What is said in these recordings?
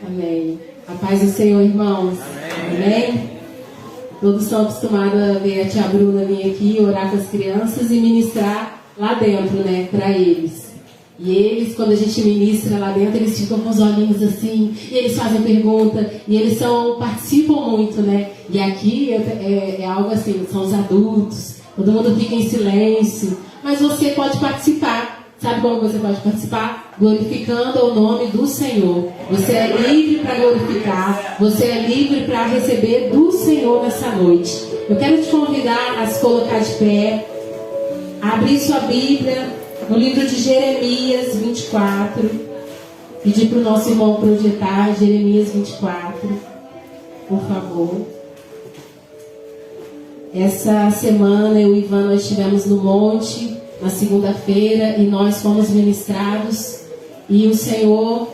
Amém. A paz do Senhor, irmãos. Amém. Todos estão acostumados a ver a tia Bruna vir aqui orar com as crianças e ministrar lá dentro, né, para eles. E eles, quando a gente ministra lá dentro, eles ficam com os olhinhos assim, e eles fazem pergunta, e eles participam muito, né? E aqui é algo assim, são os adultos, todo mundo fica em silêncio, mas você pode participar. Sabe como você pode participar? Glorificando o nome do Senhor. Você é livre para glorificar, você é livre para receber do Senhor nessa noite. Eu quero te convidar a se colocar de pé, a abrir sua Bíblia no livro de Jeremias 24. Pedir para o nosso irmão projetar Jeremias 24, por favor. Essa semana eu e Ivan nós estivemos no monte, na segunda-feira, e nós fomos ministrados, e o Senhor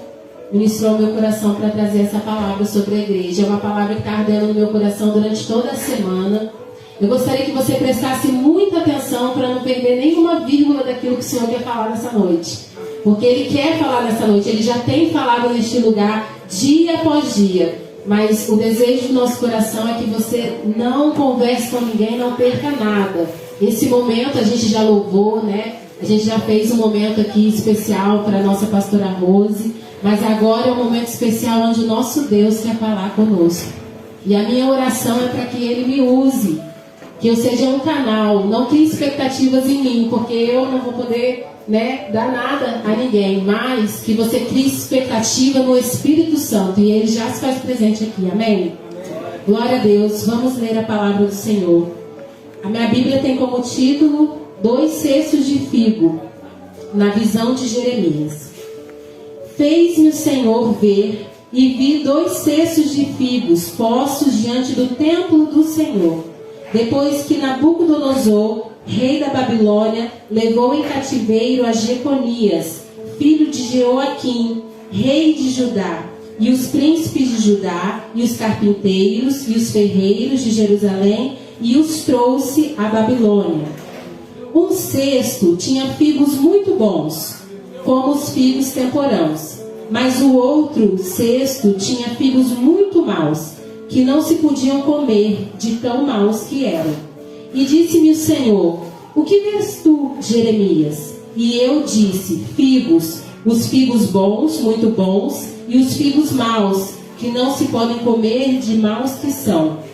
ministrou meu coração para trazer essa palavra sobre a igreja. É uma palavra que está ardendo no meu coração durante toda a semana. Eu gostaria que você prestasse muita atenção para não perder nenhuma vírgula daquilo que o Senhor quer falar nessa noite, porque Ele quer falar nessa noite. Ele já tem falado neste lugar dia após dia, mas o desejo do nosso coração é que você não converse com ninguém, não perca nada. Esse momento a gente já louvou, né? A gente já fez um momento aqui especial para a nossa pastora Rose, mas agora é um momento especial onde o nosso Deus quer falar conosco. E a minha oração é para que Ele me use, que eu seja um canal. Não crie expectativas em mim, porque eu não vou poder, né, dar nada a ninguém, mas que você crie expectativa no Espírito Santo, e Ele já se faz presente aqui, amém? Glória a Deus. Vamos ler a palavra do Senhor. A minha Bíblia tem como título 2 cestos de figo, na visão de Jeremias. Fez-me o Senhor ver, e vi 2 cestos de figos postos diante do templo do Senhor, depois que Nabucodonosor, rei da Babilônia, levou em cativeiro a Jeconias, filho de Jeoaquim, rei de Judá, e os príncipes de Judá, e os carpinteiros, e os ferreiros de Jerusalém, e os trouxe à Babilônia. Um cesto tinha figos muito bons, como os figos temporãos, mas o outro cesto tinha figos muito maus, que não se podiam comer, de tão maus que eram. E disse-me o Senhor: o que vês tu, Jeremias? E eu disse: figos, os figos bons, muito bons, e os figos maus, que não se podem comer, de maus que são.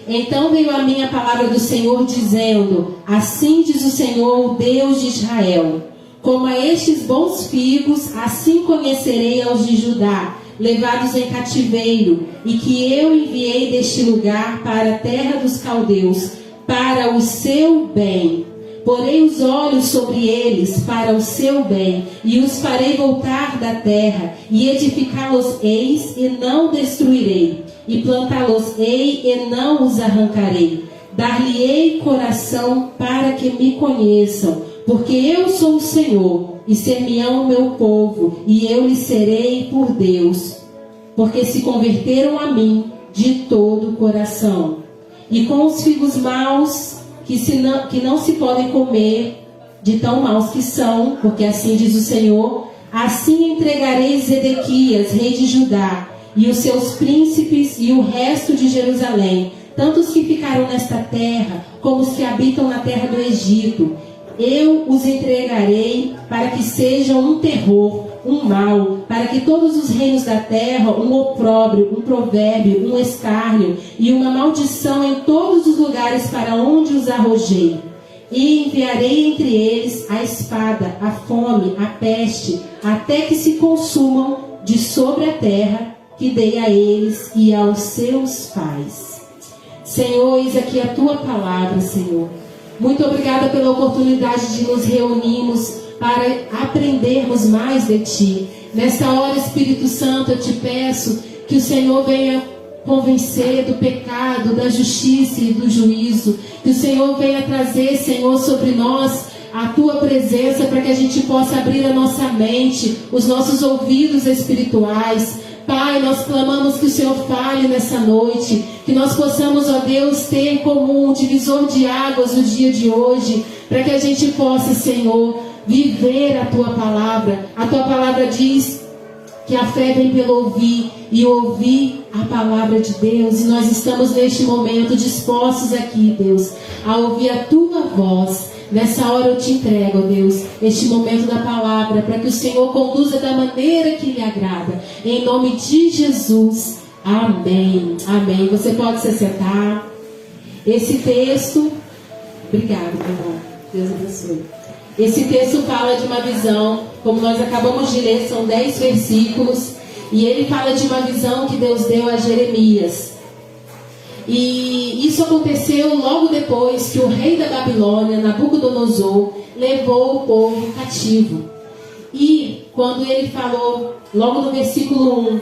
Então veio a mim a palavra do Senhor, dizendo: assim diz o Senhor, o Deus de Israel: como a estes bons figos, assim conhecerei aos de Judá, levados em cativeiro, e que eu enviei deste lugar para a terra dos caldeus, para o seu bem. Porei os olhos sobre eles para o seu bem, e os farei voltar da terra, e edificá-los-eis, e não destruirei, e plantá-los-ei, e não os arrancarei. Dar-lhe-ei coração para que me conheçam, porque eu sou o Senhor, e ser-me-ão o meu povo, e eu lhes serei por Deus, porque se converteram a mim de todo o coração. E com os figos maus, que não se podem comer, de tão maus que são, porque assim diz o Senhor, assim entregarei Zedequias, rei de Judá, e os seus príncipes e o resto de Jerusalém, tanto os que ficaram nesta terra, como os que habitam na terra do Egito. Eu os entregarei para que sejam um terror, um mal, para que todos os reinos da terra, um opróbrio, um provérbio, um escárnio e uma maldição em todos os lugares para onde os arrojei. E enviarei entre eles a espada, a fome, a peste, até que se consumam de sobre a terra que dei a eles e aos seus pais. Senhor, eis aqui a tua palavra, Senhor. Muito obrigada pela oportunidade de nos reunirmos para aprendermos mais de Ti. Nessa hora, Espírito Santo, eu te peço que o Senhor venha convencer do pecado, da justiça e do juízo. Que o Senhor venha trazer, Senhor, sobre nós a Tua presença, para que a gente possa abrir a nossa mente, os nossos ouvidos espirituais. Pai, nós clamamos que o Senhor fale nessa noite, que nós possamos, ó Deus, ter como um divisor de águas no dia de hoje, para que a gente possa, Senhor, viver a Tua palavra. A Tua palavra diz que a fé vem pelo ouvir e ouvir a palavra de Deus. E nós estamos neste momento dispostos aqui, Deus, a ouvir a tua voz. Nessa hora eu te entrego, ó Deus, este momento da palavra, para que o Senhor conduza da maneira que lhe agrada. Em nome de Jesus. Amém. Amém. Você pode se sentar. Esse texto... Obrigada, meu irmão. Deus abençoe. Esse texto fala de uma visão, como nós acabamos de ler, são 10 versículos, e ele fala de uma visão que Deus deu a Jeremias. E isso aconteceu logo depois que o rei da Babilônia, Nabucodonosor, levou o povo cativo. E quando ele falou, logo no versículo 1,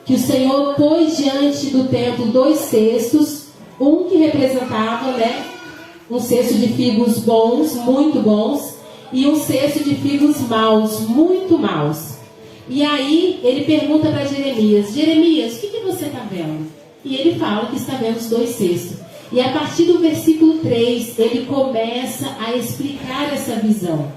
que o Senhor pôs diante do templo 2 cestos, um que representava, um cesto de figos bons, muito bons, e um cesto de figos maus, muito maus. E aí ele pergunta para Jeremias: Jeremias, o que você está vendo? E ele fala que está vendo os 2 cestos. E a partir do versículo 3, ele começa a explicar essa visão.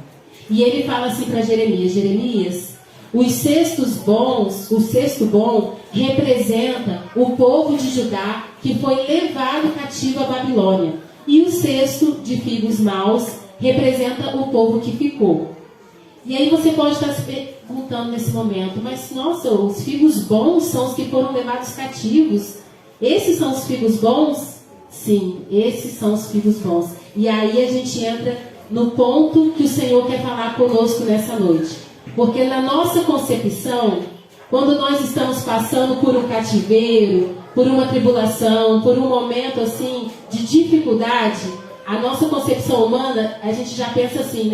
E ele fala assim para Jeremias: Jeremias, os cestos bons, o cesto bom, representa o povo de Judá que foi levado cativo à Babilônia. E o cesto de figos maus representa o povo que ficou. E aí você pode estar se perguntando nesse momento: mas nossa, os figos bons são os que foram levados cativos. Esses são os figos bons? Sim, esses são os figos bons. E aí a gente entra no ponto que o Senhor quer falar conosco nessa noite. Porque na nossa concepção, quando nós estamos passando por um cativeiro, por uma tribulação, por um momento assim de dificuldade, a nossa concepção humana, a gente já pensa assim,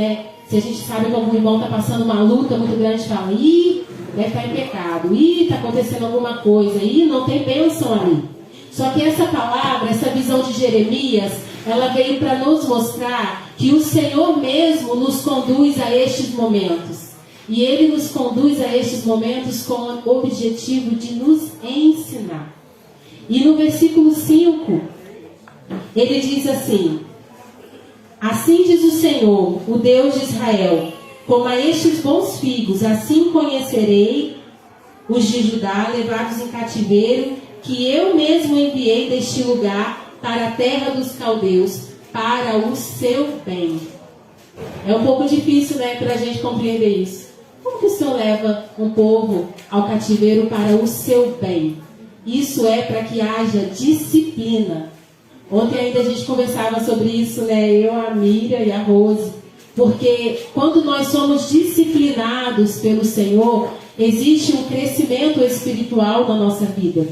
Se a gente sabe que algum irmão está passando uma luta muito grande, fala: ih, deve estar em pecado, ih, está acontecendo alguma coisa, ih, não tem bênção ali. Só que essa palavra, essa visão de Jeremias, ela veio para nos mostrar que o Senhor mesmo nos conduz a estes momentos. E Ele nos conduz a estes momentos com o objetivo de nos ensinar. E no versículo 5, ele diz assim: assim diz o Senhor, o Deus de Israel, como a estes bons figos, assim conhecerei os de Judá levados em cativeiro, que eu mesmo enviei deste lugar para a terra dos caldeus, para o seu bem. É um pouco difícil, para a gente compreender isso. Como que o Senhor leva um povo ao cativeiro para o seu bem? Isso é para que haja disciplina. Ontem ainda a gente conversava sobre isso, eu, a Miriam e a Rose. Porque quando nós somos disciplinados pelo Senhor, existe um crescimento espiritual na nossa vida.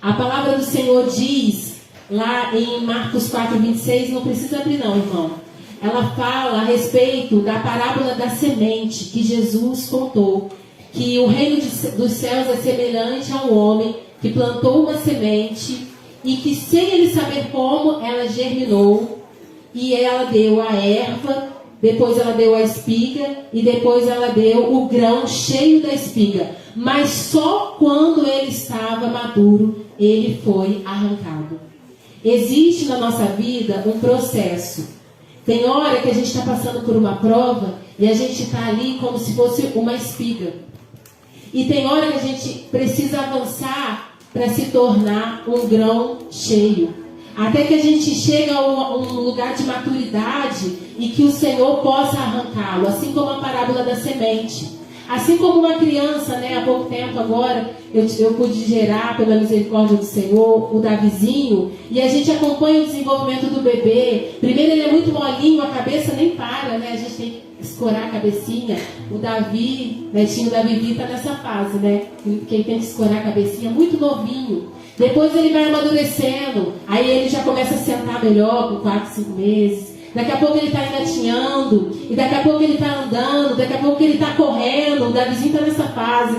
A palavra do Senhor diz, lá em Marcos 4:26, não precisa abrir não, irmão. Ela fala a respeito da parábola da semente que Jesus contou. Que o reino dos céus é semelhante a um homem que plantou uma semente e que, sem ele saber como, ela germinou. E ela deu a erva, depois ela deu a espiga e depois ela deu o grão cheio da espiga. Mas só quando ele estava maduro, ele foi arrancado. Existe na nossa vida um processo. Tem hora que a gente está passando por uma prova e a gente está ali como se fosse uma espiga. E tem hora que a gente precisa avançar para se tornar um grão cheio. Até que a gente chega a um lugar de maturidade e que o Senhor possa arrancá-lo. Assim como a parábola da semente. Assim como uma criança, há pouco tempo agora, eu pude gerar, pela misericórdia do Senhor, o Davizinho, e a gente acompanha o desenvolvimento do bebê. Primeiro ele é muito molinho, a cabeça nem para, a gente tem que escorar a cabecinha. O Davi, netinho da Vivi, está nessa fase, quem tem que escorar a cabecinha, muito novinho. Depois ele vai amadurecendo, aí ele já começa a sentar melhor, com 4, 5 meses. Daqui a pouco ele está engatinhando, e daqui a pouco ele está andando, daqui a pouco ele está correndo. O Davizinho está nessa fase,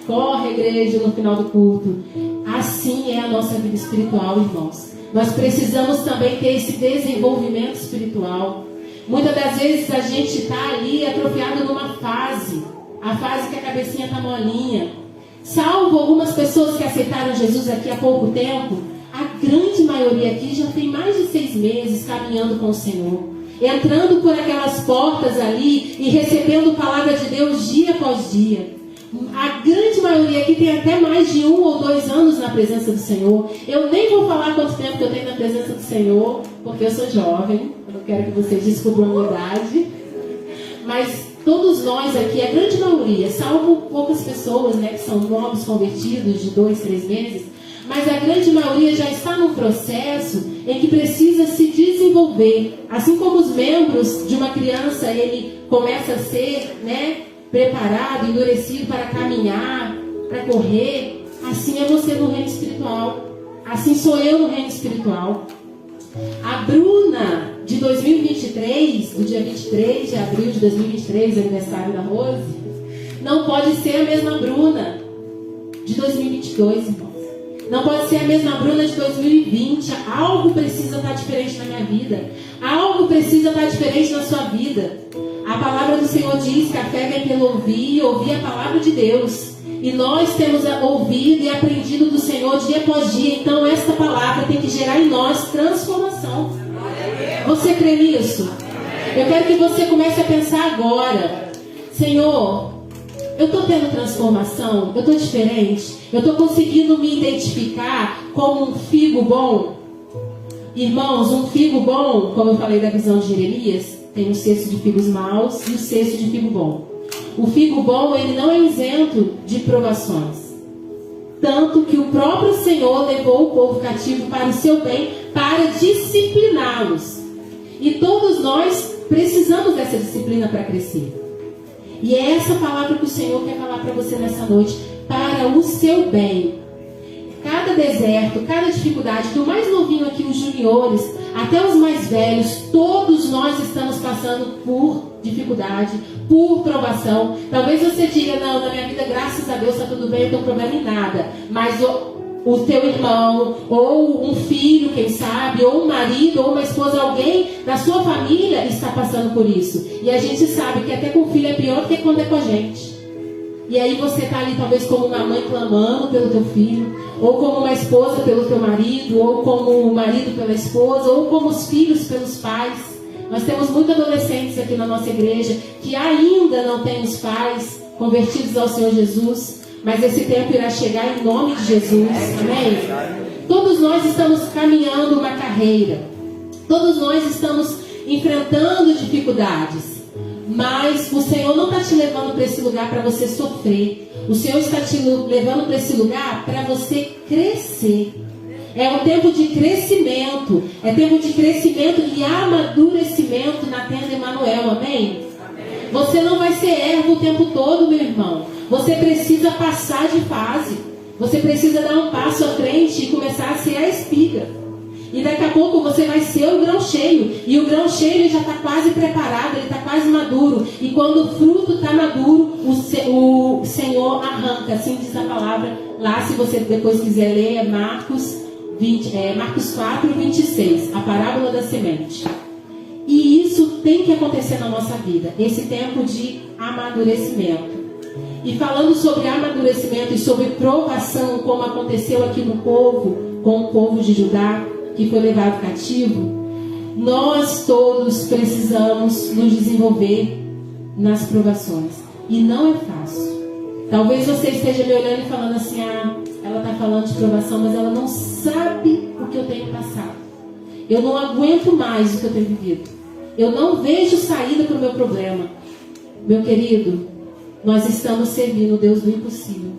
Corre, igreja, no final do culto. Assim é a nossa vida espiritual, irmãos. Nós precisamos também ter esse desenvolvimento espiritual. Muitas das vezes a gente está ali atrofiado numa fase, a fase que a cabecinha está molinha. Salvo algumas pessoas que aceitaram Jesus aqui há pouco tempo, a grande maioria aqui já tem mais de 6 meses caminhando com o Senhor. Entrando por aquelas portas ali e recebendo a palavra de Deus dia após dia. A grande maioria aqui tem até mais de 1 ou 2 anos na presença do Senhor. Eu nem vou falar quanto tempo que eu tenho na presença do Senhor, porque eu sou jovem. Eu não quero que vocês descubram a minha idade. Mas todos nós aqui, a grande maioria, salvo poucas pessoas, né, que são novos convertidos de 2, 3 meses, mas a grande maioria já está num processo em que precisa se desenvolver. Assim como os membros de uma criança, ele começa a ser, né, preparado, endurecido para caminhar, para correr, assim é você no reino espiritual. Assim sou eu no reino espiritual. A Bruna de 2023, do dia 23 de abril de 2023, aniversário da Rose, não pode ser a mesma Bruna de 2022, irmãos. Não pode ser a mesma Bruna de 2020. Algo precisa estar diferente na minha vida. Algo precisa estar diferente na sua vida. A palavra do Senhor diz que a fé vem pelo ouvir e ouvir a palavra de Deus. E nós temos ouvido e aprendido do Senhor dia após dia. Então esta palavra tem que gerar em nós transformação. Você crê nisso? Eu quero que você comece a pensar agora. Senhor, eu estou tendo transformação? Eu estou diferente? Eu estou conseguindo me identificar como um figo bom? Irmãos, um figo bom, como eu falei da visão de Jeremias, tem o cesto de figos maus e o cesto de figo bom. O figo bom, ele não é isento de provações. Tanto que o próprio Senhor levou o povo cativo para o seu bem, para discipliná-los. E todos nós precisamos dessa disciplina para crescer. E é essa palavra que o Senhor quer falar para você nessa noite, para o seu bem. Cada deserto, cada dificuldade, do mais novinho aqui, os juniores, até os mais velhos, todos nós estamos passando por dificuldade, por provação. Talvez você diga, não, na minha vida, graças a Deus, está tudo bem, eu não tenho problema em nada. Mas o teu irmão, ou um filho, quem sabe, ou um marido, ou uma esposa, alguém da sua família está passando por isso. E a gente sabe que até com o filho é pior do que quando é com a gente. E aí você está ali talvez como uma mãe clamando pelo teu filho, ou como uma esposa pelo teu marido, ou como o marido pela esposa, ou como os filhos pelos pais. Nós temos muitos adolescentes aqui na nossa igreja que ainda não têm os pais convertidos ao Senhor Jesus, mas esse tempo irá chegar em nome de Jesus. Amém? Todos nós estamos caminhando uma carreira. Todos nós estamos enfrentando dificuldades. Mas o Senhor não está te levando para esse lugar para você sofrer. O Senhor está te levando para esse lugar para você crescer. É um tempo de crescimento. É tempo de crescimento e amadurecimento na tenda Emanuel. Amém? Você não vai ser ervo o tempo todo, meu irmão. Você precisa passar de fase. Você precisa dar um passo à frente e começar a ser a espiga. E daqui a pouco você vai ser o grão cheio. E o grão cheio ele já está quase preparado, ele está quase maduro. E quando o fruto está maduro, o Senhor arranca. Assim diz a palavra lá, se você depois quiser ler, é Marcos 4, 26. A parábola da semente. E isso tem que acontecer na nossa vida. Esse tempo de amadurecimento. E falando sobre amadurecimento e sobre provação, como aconteceu aqui no povo, com o povo de Judá, que foi levado cativo, nós todos precisamos nos desenvolver nas provações. E não é fácil. Talvez você esteja me olhando e falando assim, ela está falando de provação, mas ela não sabe o que eu tenho passado. Eu não aguento mais o que eu tenho vivido. Eu não vejo saída para o meu problema. Meu querido, nós estamos servindo o Deus do impossível.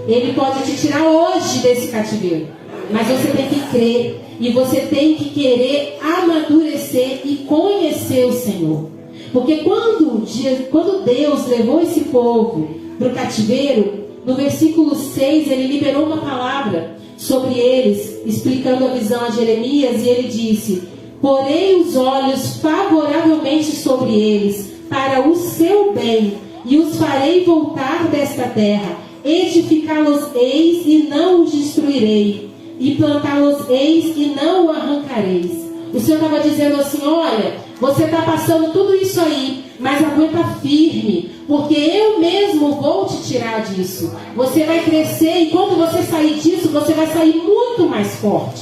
Ele pode te tirar hoje desse cativeiro. Mas você tem que crer. E você tem que querer amadurecer e conhecer o Senhor. Porque quando Deus levou esse povo para o cativeiro, no versículo 6, ele liberou uma palavra sobre eles, explicando a visão a Jeremias, e ele disse: porei os olhos favoravelmente sobre eles, para o seu bem, e os farei voltar desta terra. Edificá-los-eis e não os destruirei. E plantá-los-eis e não o arrancareis. O Senhor estava dizendo assim, olha, você está passando tudo isso aí, mas aguenta firme, porque eu mesmo vou te tirar disso. Você vai crescer e quando você sair disso, você vai sair muito mais forte.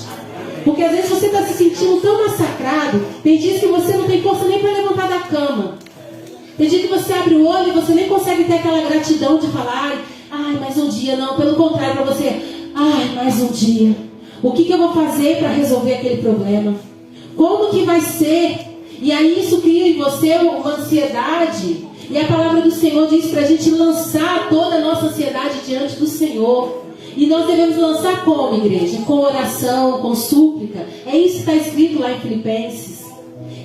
Porque às vezes você está se sentindo tão massacrado, tem dias que você não tem força nem para levantar da cama. Tem dia que você abre o olho e você nem consegue ter aquela gratidão de falar, ai, mais um dia. Não, pelo contrário, para você, ai, mais um dia. O que eu vou fazer para resolver aquele problema? Como que vai ser? E aí isso cria em você uma ansiedade. E a palavra do Senhor diz para a gente lançar toda a nossa ansiedade diante do Senhor. E nós devemos lançar como, igreja? Com oração, com súplica. É isso que está escrito lá em Filipenses.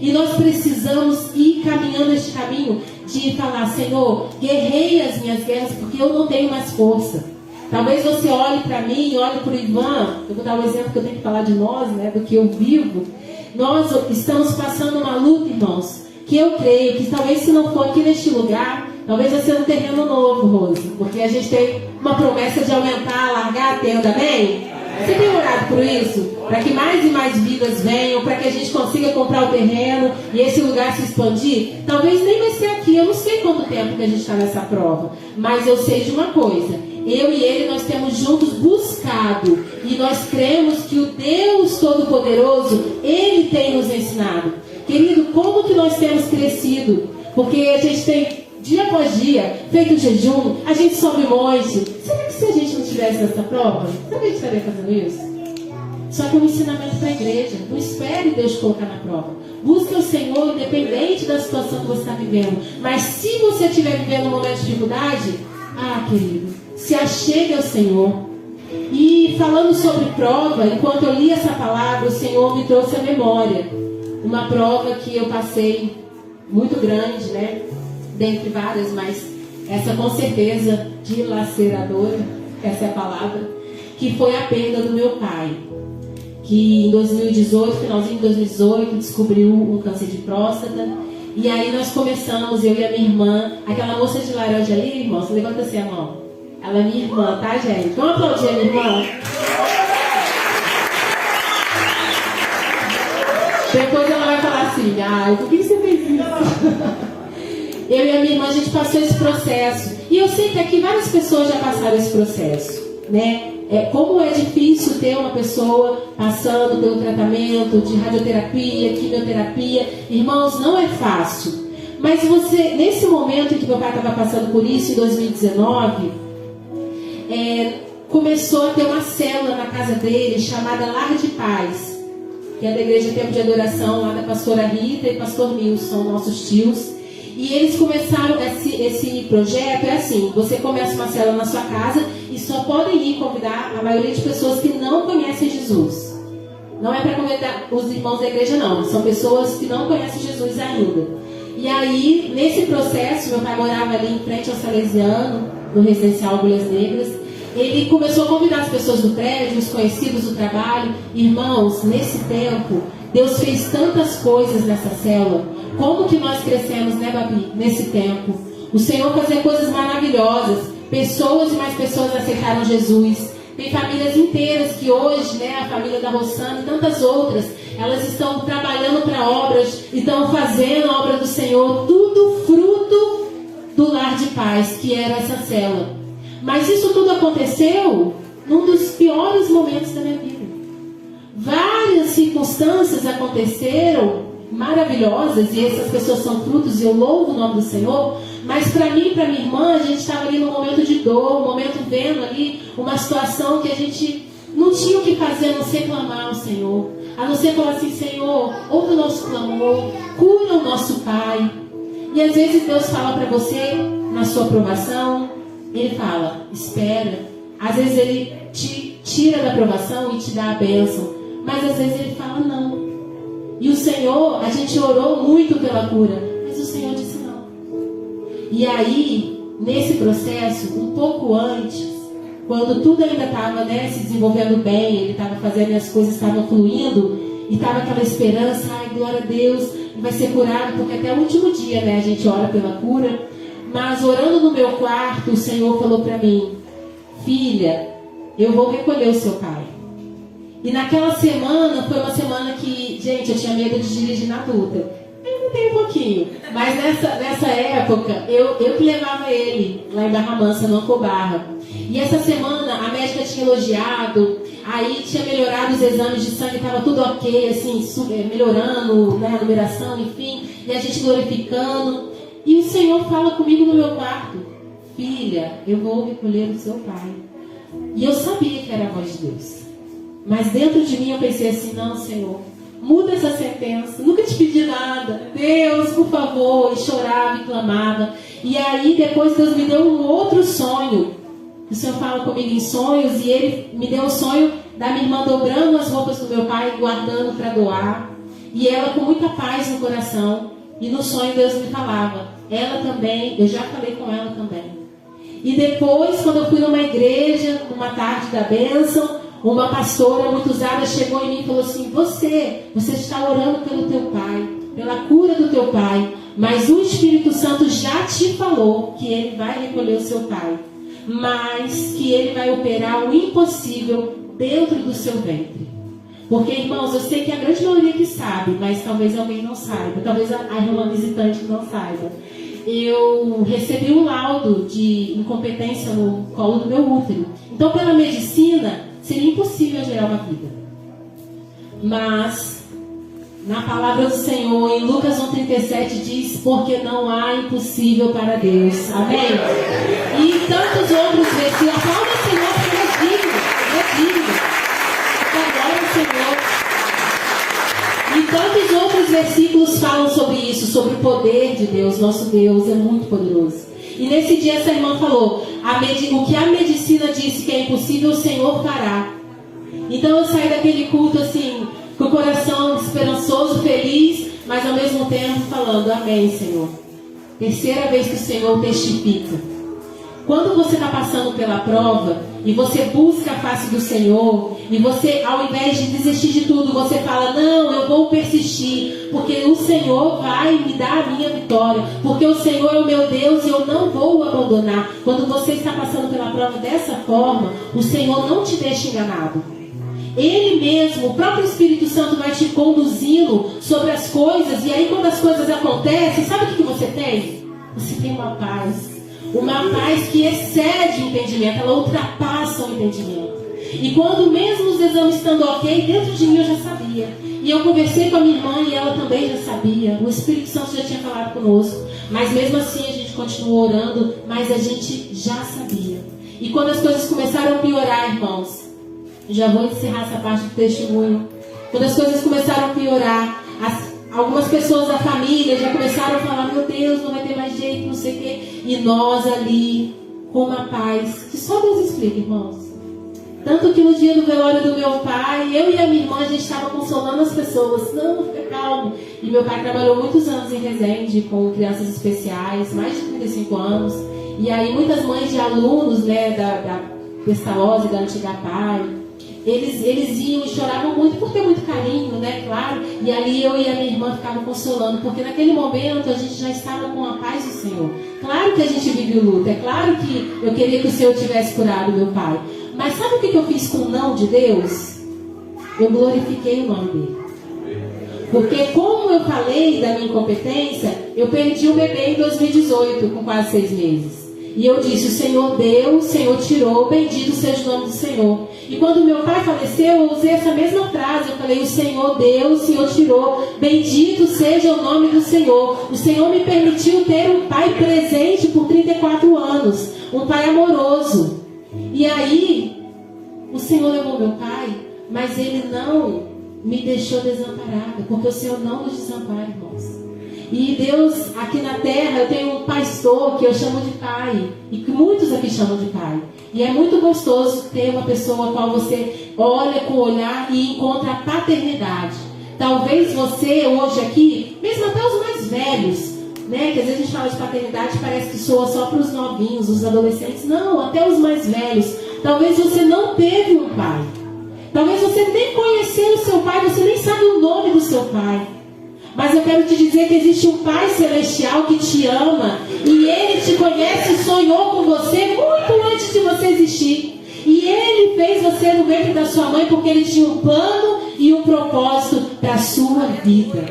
E nós precisamos ir caminhando este caminho de falar, Senhor, guerrei as minhas guerras porque eu não tenho mais força. Talvez você olhe para mim, olhe para o Ivan. Eu vou dar um exemplo que eu tenho que falar de nós, né, do que eu vivo. Nós estamos passando uma luta, irmãos, que eu creio que talvez se não for aqui neste lugar, talvez vai ser um terreno novo, Rose. Porque a gente tem uma promessa de aumentar, alargar a tenda, amém? Você tem orado por isso? Para que mais e mais vidas venham, para que a gente consiga comprar o terreno e esse lugar se expandir? Talvez nem vai ser aqui, eu não sei quanto tempo que a gente está nessa prova. Mas eu sei de uma coisa, eu e ele nós temos juntos buscado. E nós cremos que o Deus Todo-Poderoso, Ele tem nos ensinado. Querido, como que nós temos crescido? Porque a gente tem, dia após dia, feito jejum, a gente sobe monte. Será que se a gente não tivesse essa prova, será que a gente estaria fazendo isso? Só que é um ensinamento para a igreja. Não espere Deus colocar na prova. Busque o Senhor, independente da situação que você está vivendo. Mas se você estiver vivendo um momento de dificuldade, querido, se achegue ao Senhor. E falando sobre prova, enquanto eu li essa palavra, o Senhor me trouxe à memória uma prova que eu passei muito grande, né? Dentre várias, mas essa com certeza dilaceradora, essa é a palavra, que foi a perda do meu pai, que em 2018, finalzinho de 2018, descobriu um câncer de próstata. E aí nós começamos, eu e a minha irmã, aquela moça de laranja ali, irmãos, levanta assim a mão. Ela é minha irmã, tá, gente? Vamos aplaudir a minha irmã? Depois ela vai falar assim, por que você fez isso? Eu e a minha irmã, a gente passou esse processo. E eu sei que aqui várias pessoas já passaram esse processo, né? Como é difícil ter uma pessoa passando pelo tratamento de radioterapia, quimioterapia. Irmãos, não é fácil. Mas você, nesse momento em que meu pai estava passando por isso, em 2019... começou a ter uma célula na casa dele chamada Lar de Paz, que é da Igreja Tempo de Adoração lá da pastora Rita e pastor Nilson, nossos tios. E eles começaram esse projeto, assim, você começa uma célula na sua casa e só podem ir convidar a maioria de pessoas que não conhecem Jesus. Não é para convidar os irmãos da igreja, não, são pessoas que não conhecem Jesus ainda. E aí, nesse processo, meu pai morava ali em frente ao Salesiano, no residencial Agulhas Negras. Ele começou a convidar as pessoas do prédio, os conhecidos do trabalho. Irmãos, nesse tempo, Deus fez tantas coisas nessa célula. Como que nós crescemos, né, Babi, nesse tempo? O Senhor fazia coisas maravilhosas. Pessoas e mais pessoas aceitaram Jesus. Tem famílias inteiras que hoje, né, a família da Rossana e tantas outras, elas estão trabalhando para obras, estão fazendo a obra do Senhor, tudo fruto do Lar de Paz, que era essa célula. Mas isso tudo aconteceu num dos piores momentos da minha vida. Várias circunstâncias aconteceram maravilhosas, e essas pessoas são frutos, e eu louvo o nome do Senhor. Mas para mim e para minha irmã, a gente estava ali num momento de dor, um momento vendo ali uma situação que a gente não tinha o que fazer a não ser clamar ao Senhor, a não ser falar assim: Senhor, ouve o nosso clamor, cura o nosso pai. E às vezes Deus fala para você, na sua aprovação, Ele fala, espera. Às vezes Ele te tira da aprovação e te dá a bênção, mas às vezes Ele fala não. E o Senhor, a gente orou muito pela cura, mas o Senhor disse não. E aí, nesse processo, um pouco antes, quando tudo ainda estava, né, se desenvolvendo bem, ele estava fazendo, as coisas estavam fluindo, e estava aquela esperança, ai, glória a Deus, vai ser curado, porque até o último dia, né, a gente ora pela cura. Mas orando no meu quarto, o Senhor falou para mim: filha, eu vou recolher o seu pai. E naquela semana, foi uma semana que, gente, eu tinha medo de dirigir na adulta. Ainda tem um pouquinho. Mas nessa época, eu que levava ele lá em Barra Mansa, no Ancobarra. E essa semana, a médica tinha elogiado, aí tinha melhorado os exames de sangue, estava tudo ok, assim, melhorando, né, a numeração, enfim. E a gente glorificando. E o Senhor fala comigo no meu quarto: filha, eu vou recolher o seu pai. E eu sabia que era a voz de Deus. Mas dentro de mim eu pensei assim, não, Senhor, muda essa sentença, nunca te pedi nada, Deus, por favor. E chorava e clamava. E aí depois Deus me deu um outro sonho. O Senhor fala comigo em sonhos, e Ele me deu o sonho da minha irmã dobrando as roupas do meu pai, guardando para doar. E ela com muita paz no coração. E no sonho Deus me falava, ela também, eu já falei com ela também. E depois, quando eu fui numa igreja, numa tarde da bênção, uma pastora muito usada chegou em mim e falou assim, você está orando pelo teu pai, pela cura do teu pai, mas o Espírito Santo já te falou que ele vai recolher o seu pai, mas que ele vai operar o impossível dentro do seu ventre. Porque, irmãos, eu sei que a grande maioria que sabe, mas talvez alguém não saiba, talvez a irmã visitante não saiba. Eu recebi um laudo de incompetência no colo do meu útero. Então, pela medicina, seria impossível gerar uma vida. Mas, na palavra do Senhor, em Lucas 1,37 diz, porque não há impossível para Deus. Amém? E tantos outros versículos. Aplauda o Senhor, porque Ele é digno. Agora o Senhor. E tantos outros versículos falam sobre isso, sobre o poder de Deus. Nosso Deus é muito poderoso. E nesse dia essa irmã falou, o que a medicina disse que é impossível, o Senhor fará. Então eu saí daquele culto assim, com o coração esperançoso, feliz, mas ao mesmo tempo falando, amém, Senhor. Terceira vez que o Senhor testifica. Quando você está passando pela prova e você busca a face do Senhor, e você, ao invés de desistir de tudo, você fala, não, eu vou persistir, porque o Senhor vai me dar a minha vitória, porque o Senhor é o meu Deus e eu não vou o abandonar. Quando você está passando pela prova dessa forma, o Senhor não te deixa enganado. Ele mesmo, o próprio Espírito Santo vai te conduzindo sobre as coisas, e aí quando as coisas acontecem, sabe o que você tem? Você tem uma paz. Uma paz que excede o entendimento, ela ultrapassa o entendimento. E quando mesmo os exames estando ok, dentro de mim eu já sabia. E eu conversei com a minha irmã e ela também já sabia. O Espírito Santo já tinha falado conosco. Mas mesmo assim a gente continuou orando, mas a gente já sabia. E quando as coisas começaram a piorar, irmãos, já vou encerrar essa parte do testemunho. Quando as coisas começaram a piorar, algumas pessoas da família já começaram a falar, meu Deus, não vai ter mais jeito, não sei o quê. E nós ali, com uma paz, que só Deus explica, irmãos. Tanto que no dia do velório do meu pai, eu e a minha irmã, a gente estava consolando as pessoas. Não, fica calmo. E meu pai trabalhou muitos anos em Resende, com crianças especiais, mais de 35 anos. E aí muitas mães de alunos, né, da Pestalozzi, da Antiga Pai, eles iam e choravam muito por ter muito carinho, né, claro. E ali eu e a minha irmã ficavam consolando, porque naquele momento a gente já estava com a paz do Senhor. Claro que a gente vive o luto, é claro que eu queria que o Senhor tivesse curado meu pai. Mas sabe o que eu fiz com o não de Deus? Eu glorifiquei o nome dele. Porque como eu falei da minha incompetência, eu perdi o bebê em 2018, com quase 6 meses. E eu disse, o Senhor deu, o Senhor tirou, bendito seja o nome do Senhor. E quando meu pai faleceu, eu usei essa mesma frase. Eu falei, o Senhor deu, o Senhor tirou, bendito seja o nome do Senhor. O Senhor me permitiu ter um pai presente por 34 anos. Um pai amoroso. E aí, o Senhor levou meu pai, mas Ele não me deixou desamparada. Porque o Senhor não nos desampara, irmãos. E Deus, aqui na terra, eu tenho um pastor que eu chamo de pai. E que muitos aqui chamam de pai. E é muito gostoso ter uma pessoa a qual você olha com o olhar e encontra a paternidade. Talvez você hoje aqui, mesmo até os mais velhos, né, que às vezes a gente fala de paternidade, parece que soa só para os novinhos, os adolescentes. Não, até os mais velhos. Talvez você não teve um pai. Talvez você nem conheceu o seu pai, você nem sabe o nome do seu pai. Mas eu quero te dizer que existe um Pai Celestial que te ama. E Ele te conhece e sonhou com você muito antes de você existir. E Ele fez você no ventre da sua mãe porque Ele tinha um plano e um propósito para a sua vida.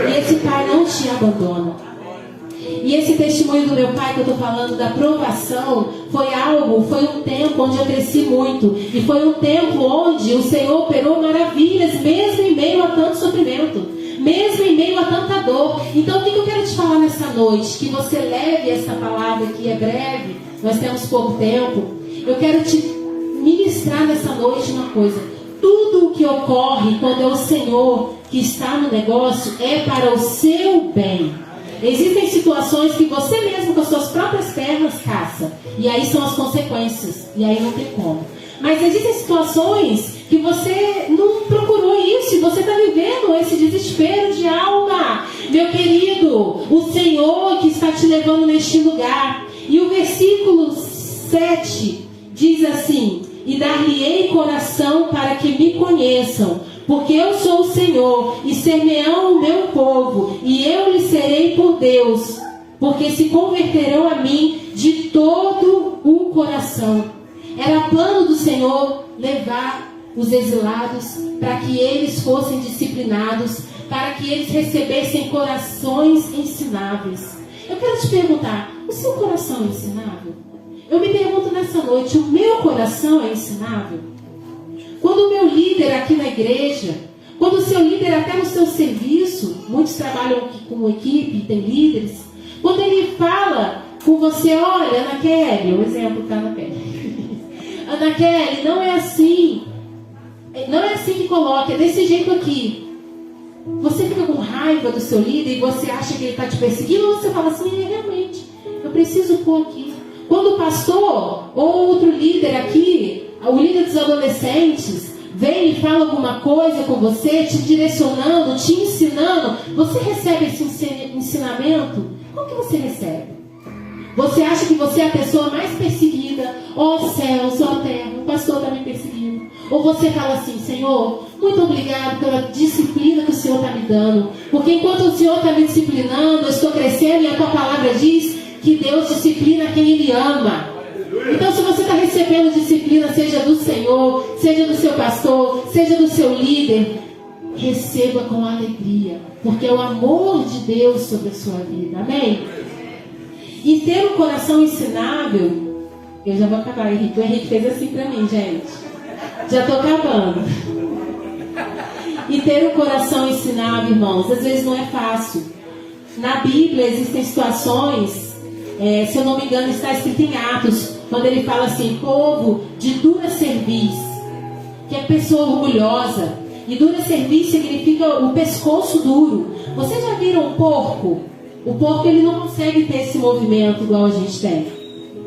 E esse Pai não te abandona. E esse testemunho do meu pai que eu estou falando, da provação, foi um tempo onde eu cresci muito. E foi um tempo onde o Senhor operou maravilhas, mesmo em meio a tanto sofrimento. mesmo em meio a tanta dor. Então o que eu quero te falar nessa noite? Que você leve essa palavra, que é breve, nós temos pouco tempo. Eu quero te ministrar nessa noite uma coisa: tudo o que ocorre quando é o Senhor que está no negócio é para o seu bem. Existem situações que você mesmo com as suas próprias pernas caça, e aí são as consequências, e aí não tem como. Mas existem situações que você não procurou isso, e você está vivendo esse desespero de alma. Meu querido, o Senhor que está te levando neste lugar. E o versículo 7 diz assim: e dar-lhe-ei coração para que me conheçam, porque eu sou o Senhor, e ser-me-ão o meu povo, e eu lhes serei por Deus, porque se converterão a mim de todo o coração. Era plano do Senhor levar os exilados para que eles fossem disciplinados, para que eles recebessem corações ensináveis. Eu quero te perguntar: o seu coração é ensinável? Eu me pergunto nessa noite: o meu coração é ensinável? Quando o meu líder aqui na igreja, quando o seu líder até no seu serviço, muitos trabalham aqui com equipe, tem líderes, quando ele fala com você: olha, Ana Kelly, o exemplo está na pele. Ana Kelly, não é assim que coloca, é desse jeito aqui. Você fica com raiva do seu líder e você acha que ele está te perseguindo, ou você fala assim: realmente, eu preciso pôr aqui. Quando o pastor ou outro líder aqui, o líder dos adolescentes, vem e fala alguma coisa com você, te direcionando, te ensinando, você recebe esse ensinamento? Como que você recebe? Você acha que você é a pessoa mais perseguida? Ó céus, ó terra, o pastor está me perseguindo. Ou você fala assim: Senhor, muito obrigado pela disciplina que o Senhor está me dando, porque enquanto o Senhor está me disciplinando, eu estou crescendo, e a tua palavra diz que Deus disciplina quem Ele ama. Então, se você está recebendo disciplina, seja do Senhor, seja do seu pastor, seja do seu líder, receba com alegria, porque é o amor de Deus sobre a sua vida. Amém? E ter um coração ensinável, eu já vou acabar, Henrique. O Henrique fez assim para mim, gente. Já estou acabando. E ter um coração ensinável, irmãos, às vezes não é fácil. Na Bíblia existem situações, se eu não me engano, está escrito em Atos, quando ele fala assim: povo de dura cerviz, que é pessoa orgulhosa. E dura cerviz significa o pescoço duro. Vocês já viram um porco? O porco, ele não consegue ter esse movimento igual a gente tem.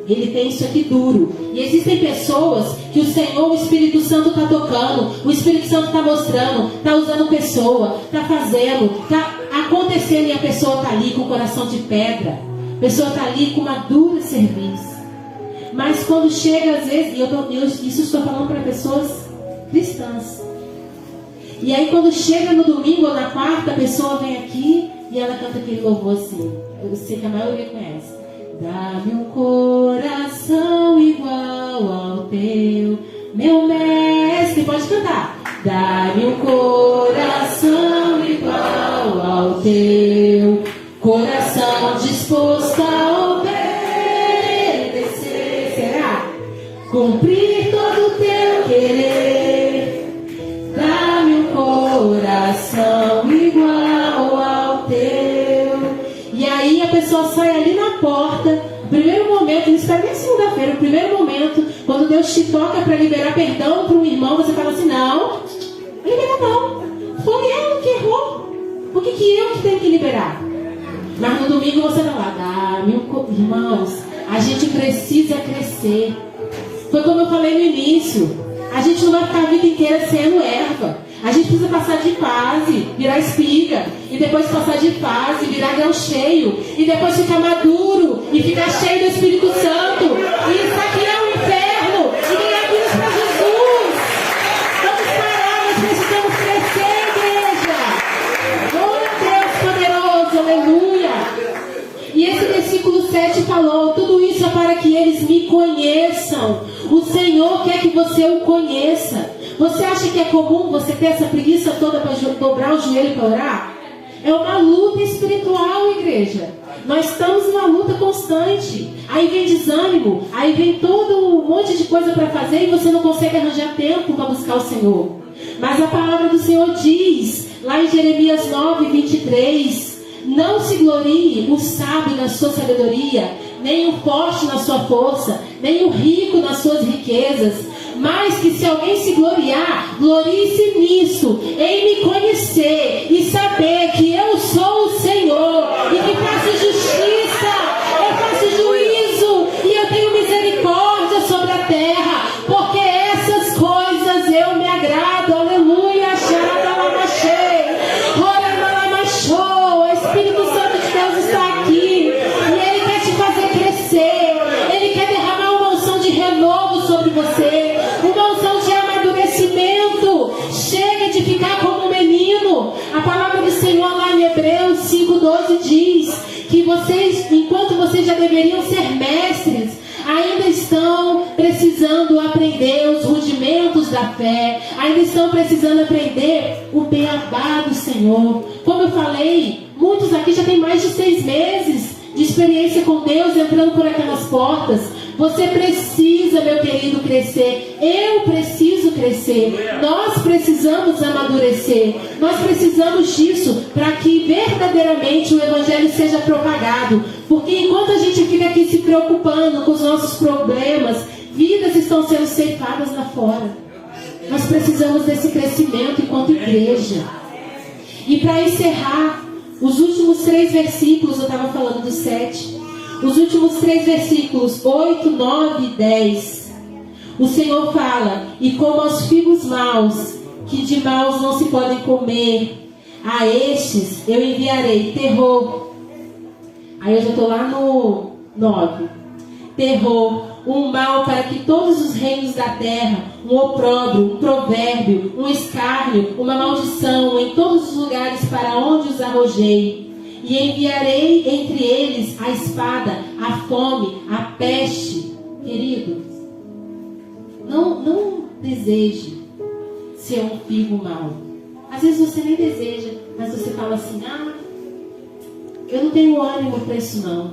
Ele tem isso aqui duro. E existem pessoas que o Senhor, o Espírito Santo está tocando, o Espírito Santo está mostrando, está usando pessoa, está fazendo, está acontecendo, e a pessoa está ali com o coração de pedra. A pessoa está ali com uma dura cerviz. Mas quando chega, às vezes, e isso estou falando para pessoas cristãs. E aí quando chega no domingo ou na quarta, a pessoa vem aqui e ela canta aquele louvor assim. Eu sei que a maioria conhece. Dá-me um coração igual ao teu, meu mestre. Pode cantar. Dá-me um coração igual ao teu, coração disposto a obedecer. Será? Cumprir todo o teu querer. Dá-me um coração igual ao teu. E aí a pessoa sai ali na porta. O primeiro momento, não espera nem segunda-feira, o primeiro momento, quando Deus te toca para liberar perdão para um irmão, você fala assim: não, libera não. Foi ela que errou. Por que eu que tenho que liberar? Mas no domingo você vai lá: dá-me um... Irmãos, a gente precisa crescer. Foi como eu falei no início. A gente não vai ficar a vida inteira sendo erva. A gente precisa passar de fase, virar espiga, e depois passar de fase, virar grão cheio, e depois ficar maduro e ficar cheio do Espírito Santo. E isso aqui é o inferno, e ganhar vidas para Jesus. Vamos parar, nós precisamos crescer, igreja. Oh, Deus poderoso, aleluia. E esse versículo 7 falou: tudo isso é para que eles me conheçam. O Senhor quer que você o conheça. Você acha que é comum você ter essa preguiça toda para dobrar o joelho para orar? É uma luta espiritual, igreja. Nós estamos em uma luta constante. Aí vem desânimo, aí vem todo um monte de coisa para fazer e você não consegue arranjar tempo para buscar o Senhor. Mas a palavra do Senhor diz, Lá em Jeremias 9, 23, não se glorie o sábio na sua sabedoria, nem o forte na sua força, nem o rico nas suas riquezas, mas que se alguém se gloriar, glorie-se nisso, em me conhecer e saber que eu sou o Senhor, e que faço justiça, eu faço juízo, e eu tenho misericórdia sobre a terra, porque essas coisas eu me agrado. Aleluia. O Espírito Santo de Deus está aqui, e Ele quer te fazer crescer, Ele quer derramar uma unção de renovo sobre você, uma unção de amadurecimento. Chega de ficar como um menino. A palavra do Senhor lá em Hebreus 5:12 diz que vocês, enquanto vocês já deveriam ser mestres, ainda estão precisando aprender os rudimentos da fé, ainda estão precisando aprender o beabá do Senhor. Como eu falei, muitos aqui já têm mais de 6 meses de experiência com Deus, entrando por aquelas portas. Você precisa, meu querido, crescer. Eu preciso crescer. Nós precisamos amadurecer. Nós precisamos disso para que verdadeiramente o Evangelho seja propagado. Porque enquanto a gente fica aqui se preocupando com os nossos problemas, vidas estão sendo ceifadas lá fora. Nós precisamos desse crescimento enquanto igreja. E para encerrar, os últimos 3 versículos, eu estava falando do 7. Os últimos 3 versículos, 8, 9 e 10. O Senhor fala: e como aos figos maus, que de maus não se podem comer, a estes eu enviarei terror. Aí eu já estou lá no 9. Terror, um mal para que todos os reinos da terra, um opróbrio, um provérbio, um escárnio, uma maldição em todos os lugares para onde os arrojei. E enviarei entre eles a espada, a fome, a peste. Querido, não deseje ser um figo mau. Às vezes você nem deseja, mas você fala assim: eu não tenho ânimo para isso não.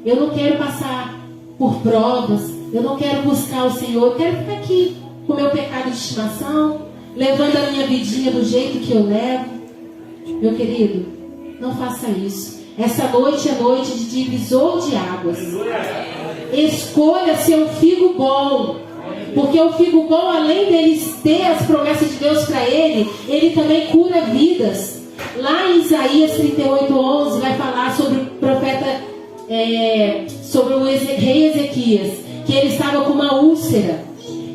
Eu não quero passar por provas, eu não quero buscar o Senhor, eu quero ficar aqui com o meu pecado de estimação, levando a minha vidinha do jeito que eu levo. Meu querido, não faça isso. Essa noite é noite de divisor de águas. Escolha ser um figo bom, porque o figo bom, além dele ter as promessas de Deus para ele, ele também cura vidas. Lá em Isaías 38:11 vai falar sobre o profeta, sobre o rei Ezequias, que ele estava com uma úlcera.